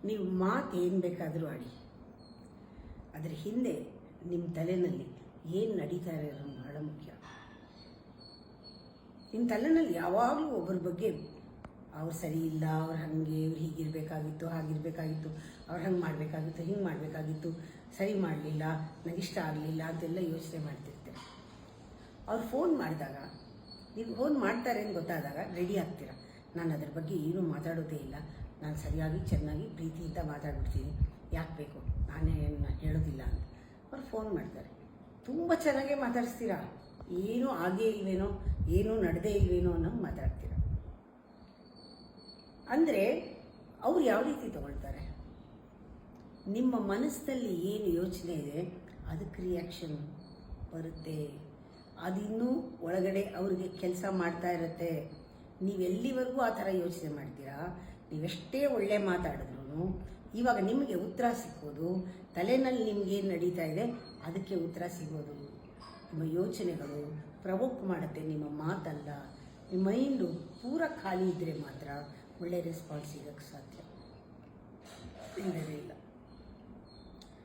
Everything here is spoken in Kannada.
ನೀವು ಮಾತು ಏನು ಬೇಕಾದರೂ ಆಡಿ, ಅದರ ಹಿಂದೆ ನಿಮ್ಮ ತಲೆಯಲ್ಲಿ ಏನು ನಡೀತಾ ಇರೋದು ಬಹಳ ಮುಖ್ಯ. ನಿಮ್ಮ ತಲೆಯಲ್ಲಿ ಯಾವಾಗಲೂ ಒಬ್ಬರ ಬಗ್ಗೆ ಅವ್ರು ಸರಿ ಇಲ್ಲ, ಅವ್ರು ಹಾಗೆ, ಇವ್ರು ಹೀಗಿರಬೇಕಾಗಿತ್ತು, ಹಾಗಿರಬೇಕಾಗಿತ್ತು, ಅವ್ರು ಹಂಗೆ ಮಾಡಬೇಕಾಗಿತ್ತು, ಹಿಂಗೆ ಮಾಡಬೇಕಾಗಿತ್ತು, ಸರಿ ಮಾಡಲಿಲ್ಲ, ನನಗಿಷ್ಟ ಆಗಲಿಲ್ಲ ಅಂತೆಲ್ಲ ಯೋಚನೆ ಮಾಡ್ತಿರ್ತೀರ. ಅವ್ರು ಫೋನ್ ಮಾಡಿದಾಗ, ನೀವು ಫೋನ್ ಮಾಡ್ತಾರೆ ಅಂತ ಗೊತ್ತಾದಾಗ ರೆಡಿ ಆಗ್ತೀರ. ನಾನು ಅದ್ರ ಬಗ್ಗೆ ಏನೂ ಮಾತಾಡೋದೇ ಇಲ್ಲ, ನಾನು ಸರಿಯಾಗಿ ಚೆನ್ನಾಗಿ ಪ್ರೀತಿಯಿಂದ ಮಾತಾಡ್ಬಿಡ್ತೀನಿ, ಯಾಕೆ ಬೇಕು, ನಾನೇ ಹೇಳೋದಿಲ್ಲ ಅಂತ. ಅವ್ರು ಫೋನ್ ಮಾಡ್ತಾರೆ, ತುಂಬ ಚೆನ್ನಾಗೇ ಮಾತಾಡಿಸ್ತೀರ, ಏನೂ ಆಗೇ ಇಲ್ವೇನೋ, ಏನೂ ನಡೆದೇ ಇಲ್ವೇನೋ ಅನ್ನೋ ಮಾತಾಡ್ತೀರ. ಅಂದರೆ ಅವ್ರು ಯಾವ ರೀತಿ ತಗೊಳ್ತಾರೆ, ನಿಮ್ಮ ಮನಸ್ಸಿನಲ್ಲಿ ಏನು ಯೋಚನೆ ಇದೆ ಅದಕ್ಕೆ ರಿಯಾಕ್ಷನ್ ಬರುತ್ತೆ. ಅದಿನ್ನೂ ಒಳಗಡೆ ಅವ್ರಿಗೆ ಕೆಲಸ ಮಾಡ್ತಾ ಇರುತ್ತೆ. ನೀವೆಲ್ಲಿವರೆಗೂ ಆ ಥರ ಯೋಚನೆ ಮಾಡ್ತೀರಾ, ನೀವೆಷ್ಟೇ ಒಳ್ಳೆ ಮಾತಾಡಿದ್ರು ಇವಾಗ ನಿಮಗೆ ಉತ್ತರ ಸಿಕ್ಕೋದು ತಲೆನಲ್ಲಿ ನಿಮಗೇನು ನಡೀತಾ ಇದೆ ಅದಕ್ಕೆ ಉತ್ತರ ಸಿಗೋದು. ನಿಮ್ಮ ಯೋಚನೆಗಳು ಪ್ರವೋಕ್ ಮಾಡುತ್ತೆ, ನಿಮ್ಮ ಮಾತಲ್ಲ. ನಿಮ್ಮ ಮೈಂಡು ಪೂರ ಖಾಲಿ ಇದ್ದರೆ ಮಾತ್ರ ಒಳ್ಳೆ ರೆಸ್ಪಾನ್ಸ್ ಸಿಗೋಕ್ಕೆ ಸಾಧ್ಯ, ಇಲ್ಲವೇ ಇಲ್ಲ.